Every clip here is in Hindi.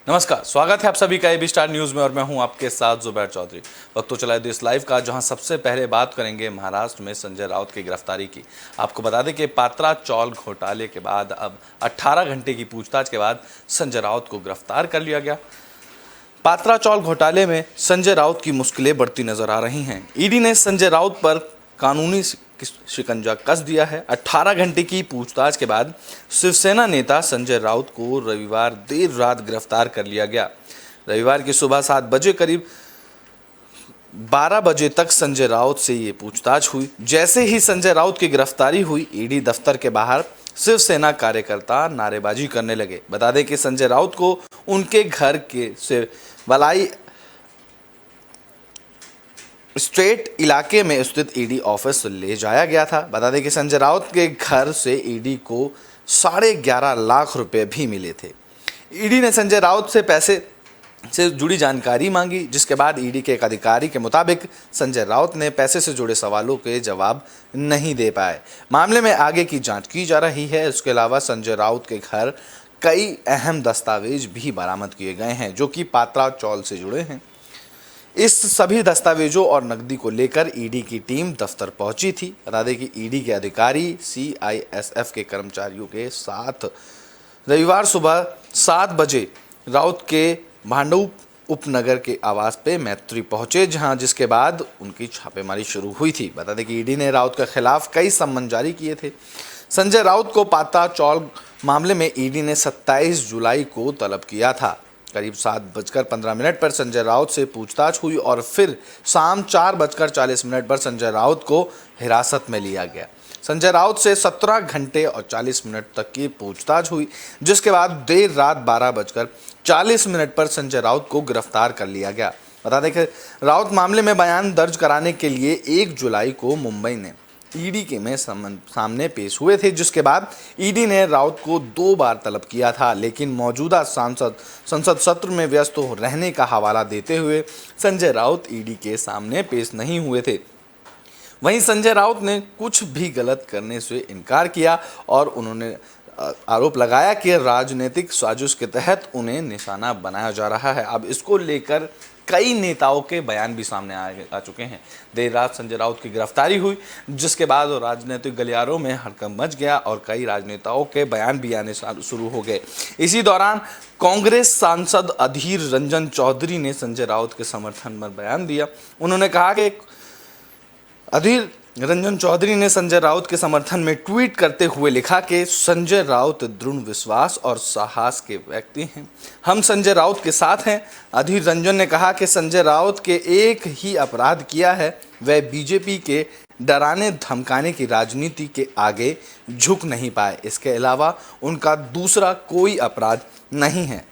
नमस्कार, स्वागत है आप सभी का एबी स्टार न्यूज में और मैं हूं आपके साथ जुबैर चौधरी। वक्त तो चला है देश लाइव का, जहां सबसे पहले बात करेंगे महाराष्ट्र में संजय राउत की गिरफ्तारी की। आपको बता दें कि पात्रा चौल घोटाले के बाद अब 18 घंटे की पूछताछ के बाद संजय राउत को गिरफ्तार कर लिया गया। पात्रा चौल घोटाले में संजय राउत की मुश्किलें बढ़ती नजर आ रही हैं। ईडी ने संजय राउत पर कानूनी शिकंजा कस दिया है। 18 घंटे की पूछताछ के बाद शिवसेना नेता संजय राउत को रविवार देर रात गिरफ्तार कर लिया गया। रविवार की सुबह 7 बजे करीब 12 बजे तक संजय राउत से ये पूछताछ हुई। जैसे ही संजय राउत की गिरफ्तारी हुई, ईडी दफ्तर के बाहर शिवसेना कार्यकर्ता नारेबाजी करने लगे। बता दें कि संजय राउत को उनके घर के से वलाई स्ट्रेट इलाके में स्थित ईडी ऑफिस ले जाया गया था। बता दें कि संजय राउत के घर से ईडी को 11.5 लाख रुपए भी मिले थे। ईडी ने संजय राउत से पैसे से जुड़ी जानकारी मांगी, जिसके बाद ईडी के एक अधिकारी के मुताबिक संजय राउत ने पैसे से जुड़े सवालों के जवाब नहीं दे पाए। मामले में आगे की जांच की जा रही है। इसके अलावा संजय राउत के घर कई अहम दस्तावेज भी बरामद किए गए हैं, जो कि पात्रा चौल से जुड़े हैं। इस सभी दस्तावेजों और नकदी को लेकर ईडी की टीम दफ्तर पहुंची थी। बता दें कि ईडी के अधिकारी सीआईएसएफ के कर्मचारियों के साथ रविवार सुबह 7 बजे राउत के भांडू उपनगर के आवास पे मैत्री पहुंचे, जिसके बाद उनकी छापेमारी शुरू हुई थी। बता दें कि ईडी ने राउत के खिलाफ कई सम्मन जारी किए थे। संजय राउत को पात्रा चौल मामले में ईडी ने 27 जुलाई को तलब किया था। करीब 7:15 पर संजय राउत से पूछताछ हुई और फिर शाम 4:40 पर संजय राउत को हिरासत में लिया गया। संजय राउत से 17 घंटे और 40 मिनट तक की पूछताछ हुई, जिसके बाद देर रात 12:40 पर संजय राउत को गिरफ्तार कर लिया गया। बता दें कि राउत मामले में बयान दर्ज कराने के लिए 1 जुलाई को मुंबई ने ईडी के में सामने पेश हुए थे, जिसके बाद ईडी ने राउत को 2 बार तलब किया था, लेकिन मौजूदा संसद सत्र में व्यस्त रहने का हवाला देते हुए संजय राउत ईडी के सामने पेश नहीं हुए थे। वहीं संजय राउत ने कुछ भी गलत करने से इनकार किया और उन्होंने आरोप लगाया कि राजनीतिक साजिश के तहत उन्हें निशाना बनाया जा रहा है। अब इसको लेकर कई नेताओं के बयान भी सामने आ चुके हैं। देर रात संजय राउत की गिरफ्तारी हुई, जिसके बाद राजनीतिक गलियारों में हड़कंप मच गया और कई राजनेताओं के बयान भी आने शुरू हो गए। इसी दौरान कांग्रेस सांसद अधीर रंजन चौधरी ने संजय राउत के समर्थन में बयान दिया। उन्होंने कहा कि अधीर रंजन चौधरी ने संजय राउत के समर्थन में ट्वीट करते हुए लिखा कि संजय राउत दृढ़ विश्वास और साहस के व्यक्ति हैं। हम संजय राउत के साथ हैं। अधीर रंजन ने कहा कि संजय राउत के एक ही अपराध किया है, वह बीजेपी के डराने धमकाने की राजनीति के आगे झुक नहीं पाए। इसके अलावा उनका दूसरा कोई अपराध नहीं है।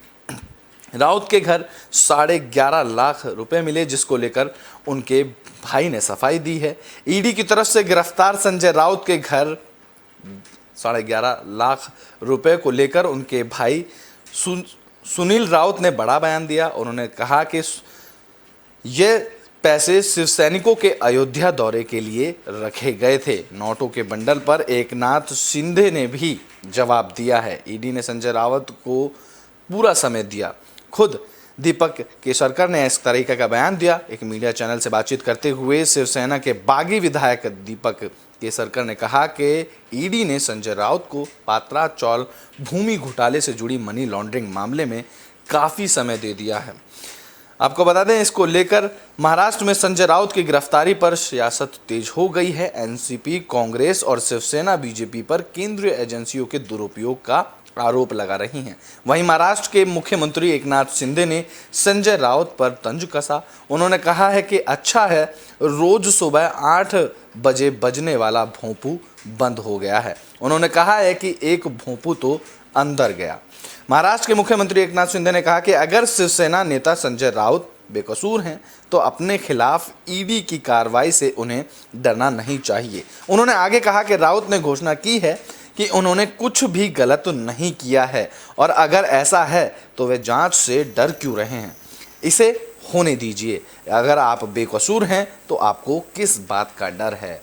राउत के घर 11.5 लाख रुपए मिले, जिसको लेकर उनके भाई ने सफाई दी है। ईडी की तरफ से गिरफ्तार संजय राउत के घर 11.5 लाख रुपए को लेकर उनके भाई सुनील राउत ने बड़ा बयान दिया। उन्होंने कहा कि ये पैसे शिवसैनिकों के अयोध्या दौरे के लिए रखे गए थे। नोटों के बंडल पर एकनाथ शिंदे ने भी जवाब दिया है। ईडी ने संजय राउत को पूरा समय दिया। खुद दीपक केसरकर ने इस तरीके का बयान दिया। एक मीडिया चैनल से बातचीत करते हुए शिवसेना के बागी विधायक दीपक केसरकर ने कहा कि ईडी ने संजय राउत को पात्रा चौल भूमि घोटाले से जुड़ी मनी लॉन्ड्रिंग मामले में काफ़ी समय दे दिया है। आपको बता दें, इसको लेकर महाराष्ट्र में संजय राउत की गिरफ्तारी पर सियासत तेज हो गई है। एनसीपी, कांग्रेस और शिवसेना बीजेपी पर केंद्रीय एजेंसियों के दुरुपयोग का आरोप लगा रही हैं। वहीं महाराष्ट्र के मुख्यमंत्री एकनाथ शिंदे ने संजय राउत पर तंज कसा। उन्होंने कहा है कि अच्छा है, रोज सुबह 8 बजे बजने वाला भोंपू बंद हो गया है। उन्होंने कहा है कि एक भोंपू तो अंदर गया। महाराष्ट्र के मुख्यमंत्री एकनाथ शिंदे ने कहा कि अगर शिवसेना नेता संजय राउत बेकसूर हैं तो अपने खिलाफ ईडी की कार्रवाई से उन्हें डरना नहीं चाहिए। उन्होंने आगे कहा कि राउत ने घोषणा की है कि उन्होंने कुछ भी गलत नहीं किया है और अगर ऐसा है तो वे जांच से डर क्यों रहे हैं। इसे होने दीजिए। अगर आप बेकसूर हैं तो आपको किस बात का डर है।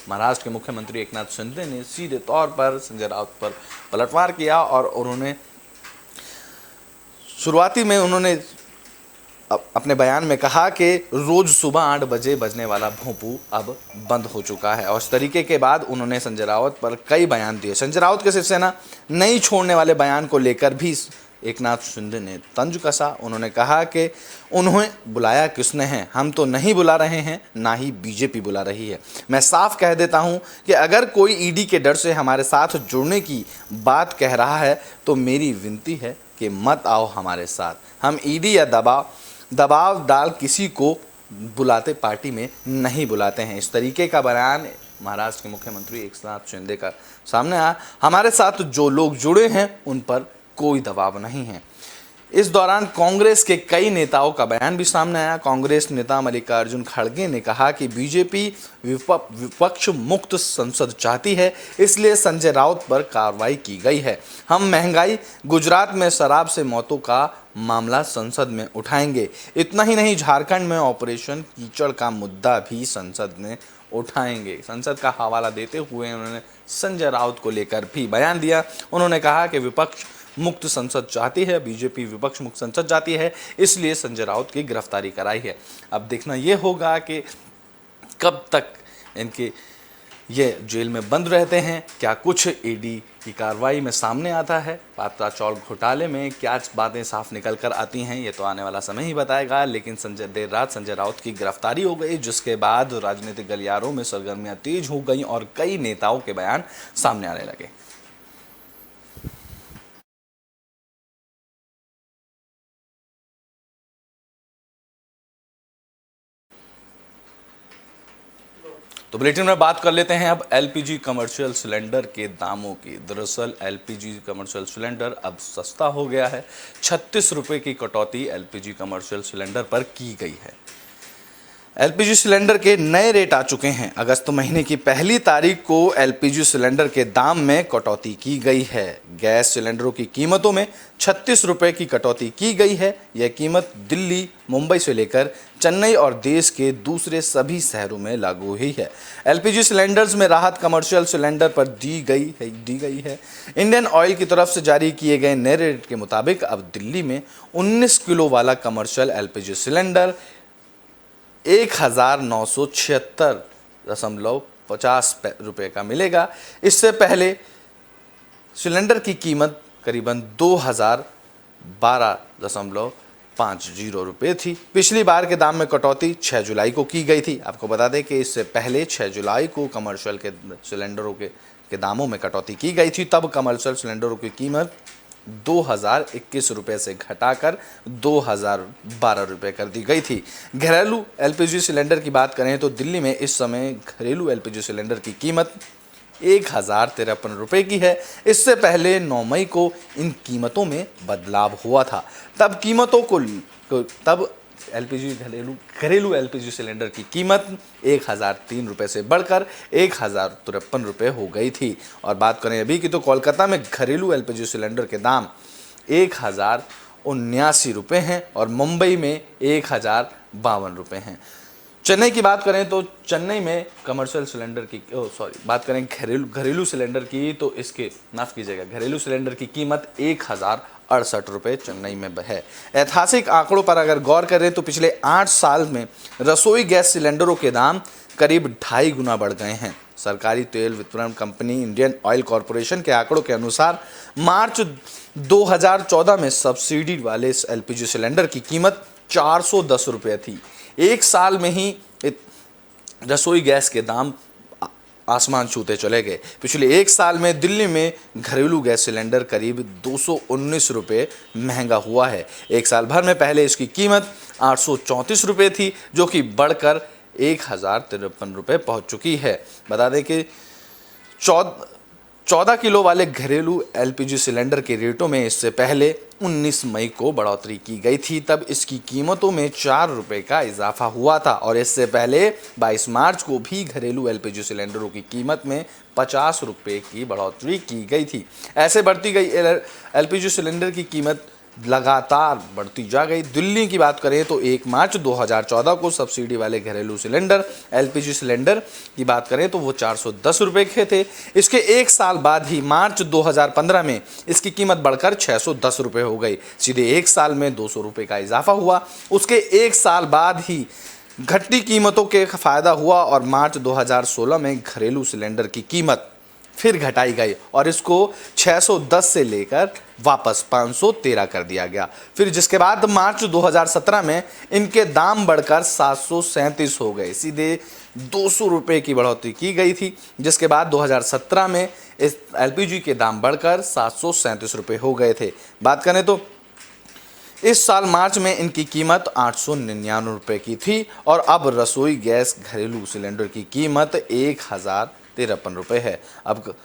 महाराष्ट्र के मुख्यमंत्री एकनाथ शिंदे ने सीधे तौर पर संजय राउत पर पलटवार किया और उन्होंने शुरुआती में उन्होंने अपने बयान में कहा कि रोज सुबह 8 बजे बजने वाला भोंपू अब बंद हो चुका है। और इस तरीके के बाद उन्होंने संजय राउत पर कई बयान दिए। संजय राउत के शिवसेना नहीं छोड़ने वाले बयान को लेकर भी एकनाथ शिंदे ने तंज कसा। उन्होंने कहा कि उन्हें बुलाया किसने है, हम तो नहीं बुला रहे हैं, ना ही बीजेपी बुला रही है। मैं साफ कह देता हूं कि अगर कोई ईडी के डर से हमारे साथ जुड़ने की बात कह रहा है तो मेरी विनती है कि मत आओ हमारे साथ। हम ईडी या दबाव डाल किसी को बुलाते, पार्टी में नहीं बुलाते हैं। इस तरीके का बयान महाराष्ट्र के मुख्यमंत्री एकनाथ शिंदे का सामने आया। हमारे साथ जो लोग जुड़े हैं उन पर कोई दबाव नहीं है। इस दौरान कांग्रेस के कई नेताओं का बयान भी सामने आया। कांग्रेस नेता मल्लिकार्जुन खड़गे ने कहा कि बीजेपी विपक्ष मुक्त संसद चाहती है, इसलिए संजय राउत पर कार्रवाई की गई है। हम महंगाई, गुजरात में शराब से मौतों का मामला संसद में उठाएंगे। इतना ही नहीं, झारखंड में ऑपरेशन कीचड़ का मुद्दा भी संसद में उठाएंगे। संसद का हवाला देते हुए उन्होंने संजय राउत को लेकर भी बयान दिया। उन्होंने कहा कि विपक्ष मुक्त संसद चाहती है, बीजेपी विपक्ष मुक्त संसद चाहती है, इसलिए संजय राउत की गिरफ्तारी कराई है। अब देखना यह होगा कि कब तक इनके ये जेल में बंद रहते हैं, क्या कुछ ईडी की कार्रवाई में सामने आता है, पात्रा चौल घोटाले में क्या बातें साफ निकल कर आती हैं, ये तो आने वाला समय ही बताएगा। लेकिन देर रात संजय राउत की गिरफ्तारी हो गई, जिसके बाद राजनीतिक गलियारों में सरगर्मियां तेज हो गई और कई नेताओं के बयान सामने आने लगे। तो बुलेटिन में बात कर लेते हैं अब एलपीजी कमर्शियल सिलेंडर के दामों की। दरअसल एलपीजी कमर्शियल सिलेंडर अब सस्ता हो गया है। 36 रुपये की कटौती एलपीजी कमर्शियल सिलेंडर पर की गई है। एलपीजी सिलेंडर के नए रेट आ चुके हैं। अगस्त महीने की 1 तारीख को एलपीजी सिलेंडर के दाम में कटौती की गई है। गैस सिलेंडरों की कीमतों में 36 रुपये की कटौती की गई है। यह कीमत दिल्ली, मुंबई से लेकर चेन्नई और देश के दूसरे सभी शहरों में लागू हुई है। एलपीजी सिलेंडर्स में राहत कमर्शियल सिलेंडर पर दी गई है। इंडियन ऑयल की तरफ से जारी किए गए नए रेट के मुताबिक अब दिल्ली में 19 किलो वाला कमर्शियल एलपीजी सिलेंडर 1976.50 रुपये का मिलेगा। इससे पहले सिलेंडर की कीमत करीबन 2012.50 रुपये थी। पिछली बार के दाम में कटौती 6 जुलाई को की गई थी। आपको बता दें कि इससे पहले 6 जुलाई को कमर्शियल के सिलेंडरों के दामों में कटौती की गई थी। तब कमर्शियल सिलेंडरों की कीमत 2021 रुपये से घटाकर 2012 रुपये कर दी गई थी। घरेलू एलपीजी सिलेंडर की बात करें तो दिल्ली में इस समय घरेलू एलपीजी सिलेंडर की कीमत 1053 रुपये की है। इससे पहले 9 मई को इन कीमतों में बदलाव हुआ था। तब घरेलू एलपीजी सिलेंडर की कीमत 1003 रुपये से बढ़कर 1053 रुपये हो गई थी। और बात करें अभी की तो कोलकाता में घरेलू एलपीजी सिलेंडर के दाम 1079 रुपये हैं और मुंबई में 1052 रुपये हैं। चेन्नई की बात करें तो चेन्नई में कमर्शियल सिलेंडर की बात करें घरेलू सिलेंडर की तो इसके घरेलू सिलेंडर की कीमत 1068 रुपये चेन्नई में है। ऐतिहासिक आंकड़ों पर अगर गौर करें तो पिछले 8 साल में रसोई गैस सिलेंडरों के दाम करीब 2.5 गुना बढ़ गए हैं। सरकारी तेल वितरण कंपनी इंडियन ऑयल कॉरपोरेशन के आंकड़ों के अनुसार मार्च 2014 में सब्सिडी वाले एलपीजी सिलेंडर की कीमत 410 रुपये थी। एक साल में ही रसोई गैस के दाम आसमान छूते चले गए। पिछले एक साल में दिल्ली में घरेलू गैस सिलेंडर करीब 219 रुपये महंगा हुआ है। एक साल भर में पहले इसकी कीमत 834 रुपये थी, जो कि बढ़कर 1053 रुपये पहुँच चुकी है। बता दें कि 14 किलो वाले घरेलू एलपीजी सिलेंडर के रेटों में इससे पहले 19 मई को बढ़ोतरी की गई थी। तब इसकी कीमतों में 4 रुपये का इजाफा हुआ था और इससे पहले 22 मार्च को भी घरेलू एलपीजी सिलेंडरों की कीमत में 50 रुपये की बढ़ोतरी की गई थी। ऐसे बढ़ती गई एलपीजी सिलेंडर की कीमत लगातार बढ़ती जा गई। दिल्ली की बात करें तो 1 मार्च 2014 को सब्सिडी वाले घरेलू सिलेंडर एलपीजी सिलेंडर की बात करें तो वो 410 रुपये के थे। इसके एक साल बाद ही मार्च 2015 में इसकी कीमत बढ़कर 610 रुपये हो गई। सीधे एक साल में 200 रुपये का इजाफा हुआ। उसके एक साल बाद ही घटती कीमतों के फायदा हुआ और मार्च 2016 में घरेलू सिलेंडर की कीमत फिर घटाई गई और इसको 610 से लेकर वापस 513 कर दिया गया। फिर जिसके बाद मार्च 2017 में इनके दाम बढ़कर 737 हो गए। सीधे 200 रुपये की बढ़ोतरी की गई थी, जिसके बाद 2017 में इस एलपीजी के दाम बढ़कर 737 रुपये हो गए थे। बात करें तो इस साल मार्च में इनकी कीमत 899 रुपये की थी और अब रसोई गैस घरेलू सिलेंडर की कीमत 1053 रुपये है। अब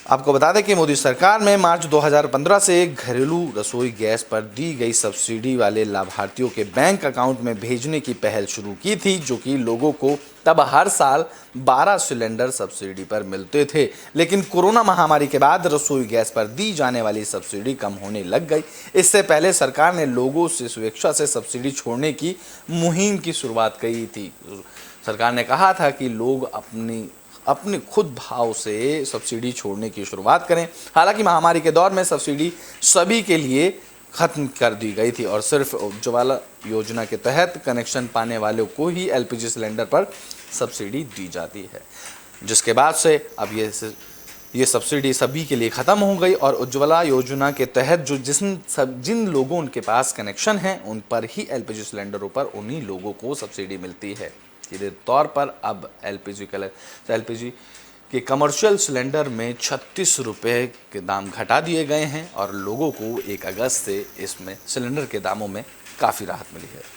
आपको बता दें कि मोदी सरकार ने मार्च 2015 से घरेलू रसोई गैस पर दी गई सब्सिडी वाले लाभार्थियों के बैंक अकाउंट में भेजने की पहल शुरू की थी, जो कि लोगों को तब हर साल 12 सिलेंडर सब्सिडी पर मिलते थे। लेकिन कोरोना महामारी के बाद रसोई गैस पर दी जाने वाली सब्सिडी कम होने लग गई। इससे पहले सरकार ने लोगों से स्वेच्छा से सब्सिडी छोड़ने की मुहिम की शुरुआत की थी। सरकार ने कहा था कि लोग अपने खुद भाव से सब्सिडी छोड़ने की शुरुआत करें। हालांकि महामारी के दौर में सब्सिडी सभी के लिए खत्म कर दी गई थी और सिर्फ उज्ज्वला योजना के तहत कनेक्शन पाने वालों को ही एलपीजी सिलेंडर पर सब्सिडी दी जाती है, जिसके बाद से अब ये सब्सिडी सभी के लिए ख़त्म हो गई और उज्ज्वला योजना के तहत जिन लोगों के पास कनेक्शन है उन पर ही एलपीजी सिलेंडरों पर उन्हीं लोगों को सब्सिडी मिलती है। सीधे तौर पर अब एलपीजी के कमर्शियल सिलेंडर में 36 रुपये के दाम घटा दिए गए हैं और लोगों को 1 अगस्त से इसमें सिलेंडर के दामों में काफ़ी राहत मिली है।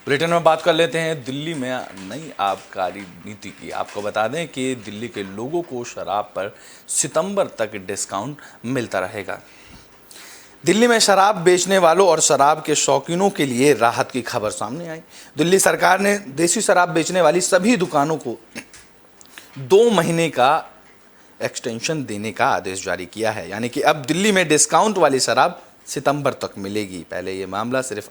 बुलेटिन में बात कर लेते हैं दिल्ली में नई आबकारी नीति की। आपको बता दें कि दिल्ली के लोगों को शराब पर सितंबर तक डिस्काउंट मिलता रहेगा। दिल्ली में शराब बेचने वालों और शराब के शौकीनों के लिए राहत की खबर सामने आई। दिल्ली सरकार ने देसी शराब बेचने वाली सभी दुकानों को 2 महीने का एक्सटेंशन देने का आदेश जारी किया है। यानी कि अब दिल्ली में डिस्काउंट वाली शराब सितंबर तक मिलेगी। पहले ये मामला सिर्फ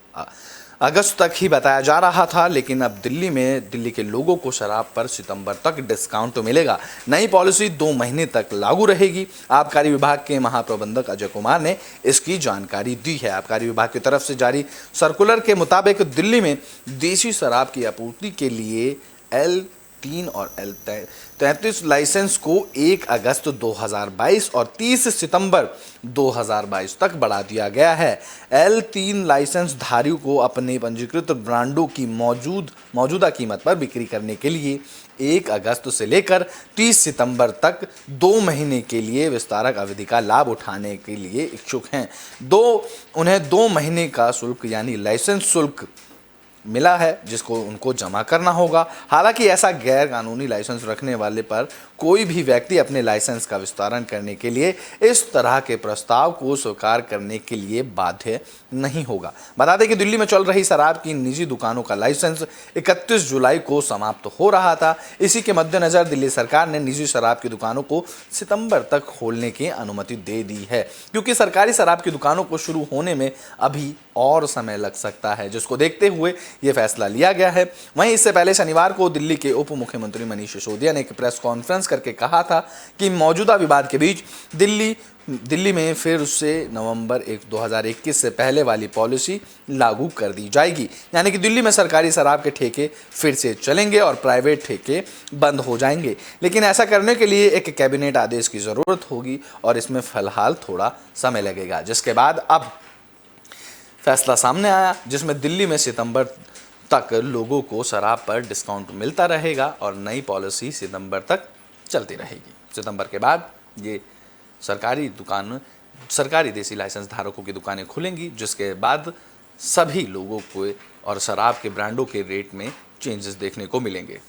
अगस्त तक ही बताया जा रहा था, लेकिन अब दिल्ली के लोगों को शराब पर सितंबर तक डिस्काउंट तो मिलेगा। नई पॉलिसी 2 महीने तक लागू रहेगी। आबकारी विभाग के महाप्रबंधक अजय कुमार ने इसकी जानकारी दी है। आबकारी विभाग की तरफ से जारी सर्कुलर के मुताबिक दिल्ली में देसी शराब की आपूर्ति के लिए L3 और L33 लाइसेंस को 1 अगस्त 2022 और 30 सितंबर 2022 तक बढ़ा दिया गया है। L3 लाइसेंस धारियों को अपने पंजीकृत ब्रांडों की मौजूदा कीमत पर बिक्री करने के लिए 1 अगस्त से लेकर 30 सितंबर तक 2 महीने के लिए विस्तारक अवधि का लाभ उठाने के लिए इच्छुक हैं। उन्हें 2 महीने का शुल्क यानी लाइसेंस शुल्क मिला है, जिसको उनको जमा करना होगा। हालांकि ऐसा गैर कानूनी लाइसेंस रखने वाले पर कोई भी व्यक्ति अपने लाइसेंस का विस्तारण करने के लिए इस तरह के प्रस्ताव को स्वीकार करने के लिए बाध्य नहीं होगा। बता दें कि दिल्ली में चल रही शराब की निजी दुकानों का लाइसेंस 31 जुलाई को समाप्त हो रहा था। इसी के मद्देनजर दिल्ली सरकार ने निजी शराब की दुकानों को सितंबर तक खोलने की अनुमति दे दी है, क्योंकि सरकारी शराब की दुकानों को शुरू होने में अभी और समय लग सकता है, जिसको देखते हुए ये फैसला लिया गया है। वहीं इससे पहले शनिवार को दिल्ली के उप मुख्यमंत्री मनीष सिसोदिया ने एक प्रेस कॉन्फ्रेंस करके कहा था कि मौजूदा विवाद के बीच दिल्ली में फिर से नवंबर 2021 से पहले वाली पॉलिसी लागू कर दी जाएगी। यानी कि दिल्ली में सरकारी शराब के ठेके फिर से चलेंगे और प्राइवेट ठेके बंद हो जाएंगे। लेकिन ऐसा करने के लिए एक कैबिनेट आदेश की ज़रूरत होगी और इसमें फिलहाल थोड़ा समय लगेगा, जिसके बाद अब फैसला सामने आया, जिसमें दिल्ली में सितंबर तक लोगों को शराब पर डिस्काउंट मिलता रहेगा और नई पॉलिसी सितंबर तक चलती रहेगी। सितंबर के बाद ये सरकारी देसी लाइसेंस धारकों की दुकानें खुलेंगी, जिसके बाद सभी लोगों को और शराब के ब्रांडों के रेट में चेंजेस देखने को मिलेंगे।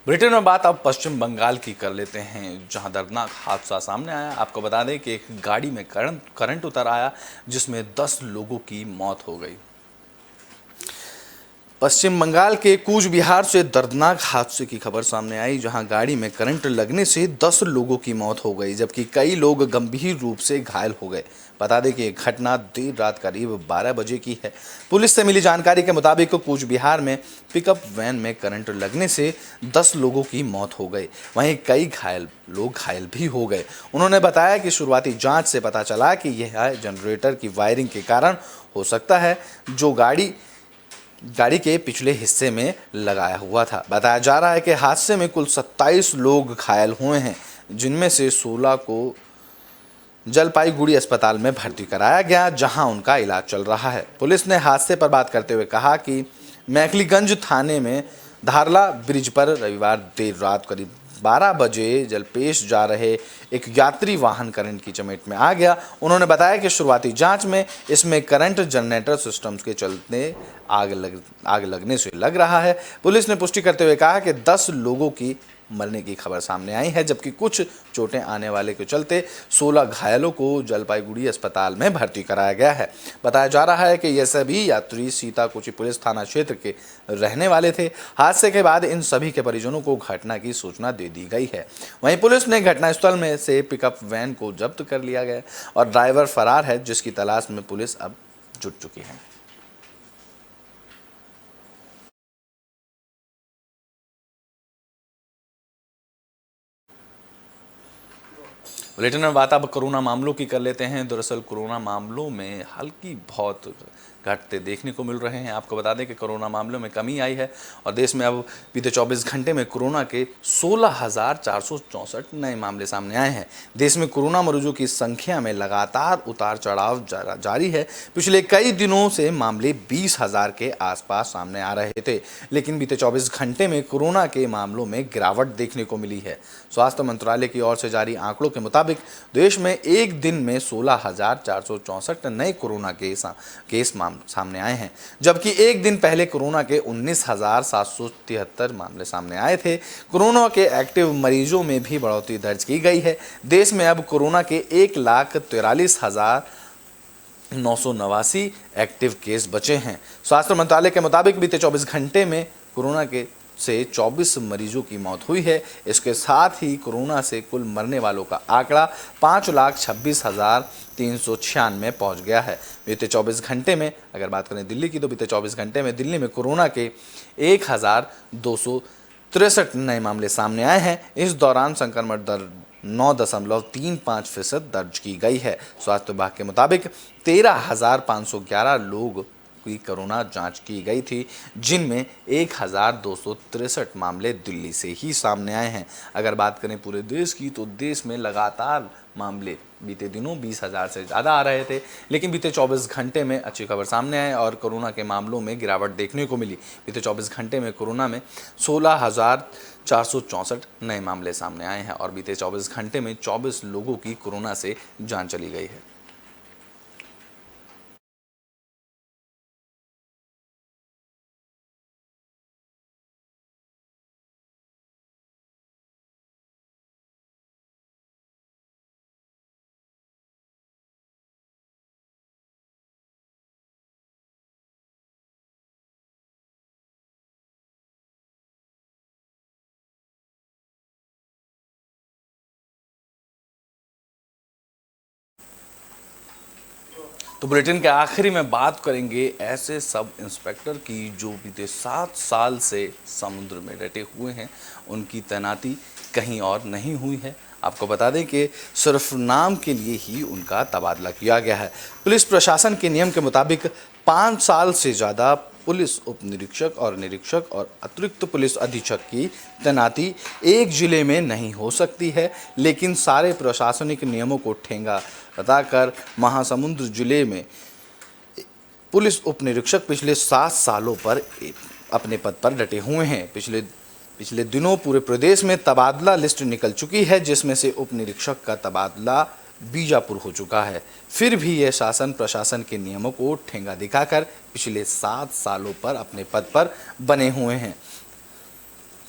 ब्रिटेन में बात अब पश्चिम बंगाल की कर लेते हैं, जहां दर्दनाक हादसा सामने आया। आपको बता दें कि एक गाड़ी में करंट उतर आया, जिसमें 10 लोगों की मौत हो गई। पश्चिम बंगाल के कूच बिहार से दर्दनाक हादसे की खबर सामने आई, जहां गाड़ी में करंट लगने से 10 लोगों की मौत हो गई, जबकि कई लोग गंभीर रूप से घायल हो गए। बता दें कि यह घटना देर रात करीब 12 बजे की है। पुलिस से मिली जानकारी के मुताबिक कूच बिहार में पिकअप वैन में करंट लगने से 10 लोगों की मौत हो गई, वहीं कई लोग घायल भी हो गए। उन्होंने बताया कि शुरुआती जांच से पता चला कि यह जनरेटर की वायरिंग के कारण हो सकता है, जो गाड़ी के पिछले हिस्से में लगाया हुआ था। बताया जा रहा है कि हादसे में कुल 27 लोग घायल हुए हैं, जिनमें से 16 को जलपाईगुड़ी अस्पताल में भर्ती कराया गया, जहां उनका इलाज चल रहा है। पुलिस ने हादसे पर बात करते हुए कहा कि मैखलीगंज थाने में धारला ब्रिज पर रविवार देर रात करीब 12 बजे जलपेश जा रहे एक यात्री वाहन करंट की चपेट में आ गया। उन्होंने बताया कि शुरुआती जांच में इसमें करंट जनरेटर सिस्टम के चलते आग लगने से लग रहा है। पुलिस ने पुष्टि करते हुए कहा कि 10 लोगों की मरने की खबर सामने आई है, जबकि कुछ चोटें आने वाले के चलते 16 घायलों को जलपाईगुड़ी अस्पताल में भर्ती कराया गया है। बताया जा रहा है कि ये सभी यात्री सीताकुची पुलिस थाना क्षेत्र के रहने वाले थे। हादसे के बाद इन सभी के परिजनों को घटना की सूचना दे दी गई है। वहीं पुलिस ने घटनास्थल में से पिकअप वैन को जब्त कर लिया गया और ड्राइवर फरार है, जिसकी तलाश में पुलिस अब जुट चुकी है। बुलेटिन में बात अब कोरोना मामलों की कर लेते हैं। दरअसल कोरोना मामलों में हल्की बहुत घटते देखने को मिल रहे हैं। आपको बता दें कि कोरोना मामलों में कमी आई है और देश में अब बीते 24 घंटे में कोरोना के 16,464 नए मामले सामने आए हैं। देश में कोरोना मरीजों की संख्या में लगातार उतार चढ़ाव जारी है। पिछले कई दिनों से मामले 20,000 के आसपास सामने आ रहे थे, लेकिन बीते 24 घंटे में कोरोना के मामलों में गिरावट देखने को मिली है। स्वास्थ्य मंत्रालय की ओर से जारी आंकड़ों के मुताबिक देश में एक दिन में 16,464 नए कोरोना केस सामने आए हैं, जबकि एक दिन पहले कोरोना के 19,773 मामले सामने आए थे। कोरोना के एक्टिव मरीजों में भी बढ़ोतरी दर्ज की गई है। देश में अब कोरोना के 1,43,989 एक्टिव केस बचे हैं। स्वास्थ्य मंत्रालय के मुताबिक बीते 24 घंटे में कोरोना के से 24 मरीजों की मौत हुई है। इसके साथ ही कोरोना से कुल मरने वालों का आंकड़ा 5,26,396 पहुंच गया है। बीते 24 घंटे में अगर बात करें दिल्ली की, तो बीते 24 घंटे में दिल्ली में कोरोना के 1,263 नए मामले सामने आए हैं। इस दौरान संक्रमण दर 9.35% दर्ज की गई है। स्वास्थ्य विभाग के मुताबिक 13,511 लोग की कोरोना जांच की गई थी, जिनमें 1,263 मामले दिल्ली से ही सामने आए हैं। अगर बात करें पूरे देश की, तो देश में लगातार मामले बीते दिनों 20,000 से ज़्यादा आ रहे थे, लेकिन बीते 24 घंटे में अच्छी खबर सामने आई और कोरोना के मामलों में गिरावट देखने को मिली। बीते 24 घंटे में कोरोना में 16,464 नए मामले सामने आए हैं और बीते 24 घंटे में 24 लोगों की कोरोना से जान चली गई है। तो बुलेटिन के आखिरी में बात करेंगे ऐसे सब इंस्पेक्टर की जो बीते 7 साल से समुद्र में डटे हुए हैं। उनकी तैनाती कहीं और नहीं हुई है। आपको बता दें कि सिर्फ नाम के लिए ही उनका तबादला किया गया है। पुलिस प्रशासन के नियम के मुताबिक 5 साल से ज़्यादा पुलिस उप निरीक्षक और निरीक्षक और अतिरिक्त पुलिस अधीक्षक की तैनाती एक जिले में नहीं हो सकती है, लेकिन सारे प्रशासनिक नियमों को ठेंगा बताकर महासमुंद जिले में पुलिस उप निरीक्षक पिछले 7 सालों पर अपने पद पर डटे हुए हैं। पिछले दिनों पूरे प्रदेश में तबादला लिस्ट निकल चुकी है, जिसमें से उप निरीक्षक का तबादला बीजापुर हो चुका है। फिर भी यह शासन प्रशासन के नियमों को ठेंगा दिखाकर पिछले 7 सालों पर अपने पद पर बने हुए हैं।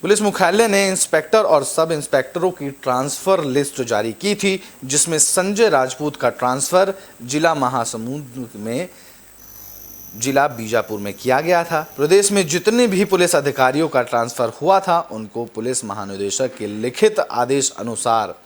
पुलिस मुख्यालय ने इंस्पेक्टर और सब इंस्पेक्टरों की ट्रांसफर लिस्ट जारी की थी, जिसमें संजय राजपूत का ट्रांसफर जिला महासमुंद में जिला बीजापुर में किया गया था। प्रदेश में जितने भी पुलिस अधिकारियों का ट्रांसफर हुआ था उनको पुलिस महानिदेशक के लिखित आदेश अनुसार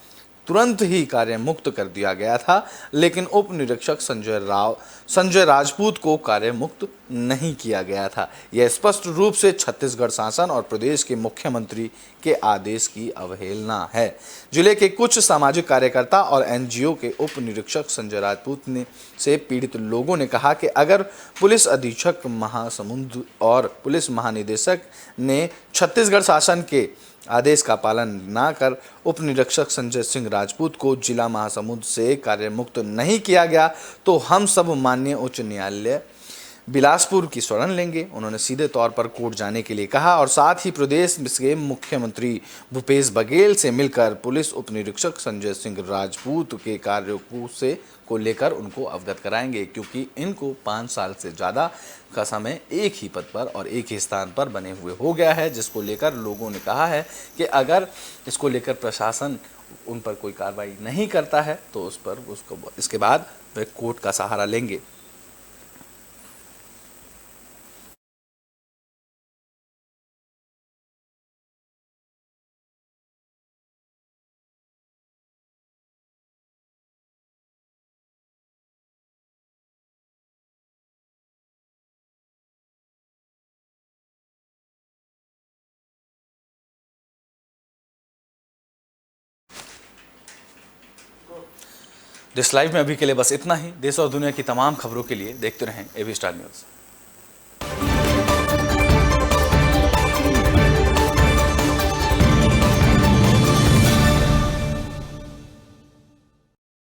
तुरंत ही कार्य मुक्त कर दिया गया था, लेकिन उप निरीक्षक संजय राजपूत को कार्य मुक्त नहीं किया गया था। यह स्पष्ट रूप से छत्तीसगढ़ शासन और प्रदेश के मुख्यमंत्री के आदेश की अवहेलना है। जिले के कुछ सामाजिक कार्यकर्ता और एनजीओ के उप निरीक्षक संजय राजपूत ने से पीड़ित लोगों ने कहा कि अगर पुलिस अधीक्षक महासमुंद और पुलिस महानिदेशक ने छत्तीसगढ़ शासन के आदेश का पालन न कर उप निरीक्षक संजय सिंह राजपूत को जिला महासमुंद से कार्य मुक्त नहीं किया गया तो हम सब माननीय उच्च न्यायालय बिलासपुर की शरण लेंगे। उन्होंने सीधे तौर पर कोर्ट जाने के लिए कहा और साथ ही प्रदेश के मुख्यमंत्री भूपेश बघेल से मिलकर पुलिस उप निरीक्षक संजय सिंह राजपूत के कार्यों को लेकर उनको अवगत कराएंगे, क्योंकि इनको 5 साल से ज़्यादा का समय एक ही पद पर और एक ही स्थान पर बने हुए हो गया है, जिसको लेकर लोगों ने कहा है कि अगर इसको लेकर प्रशासन उन पर कोई कार्रवाई नहीं करता है तो उसको इसके बाद वे कोर्ट का सहारा लेंगे। डिस लाइव में अभी के लिए बस इतना ही। देश और दुनिया की तमाम खबरों के लिए देखते रहें एबी स्टार न्यूज़।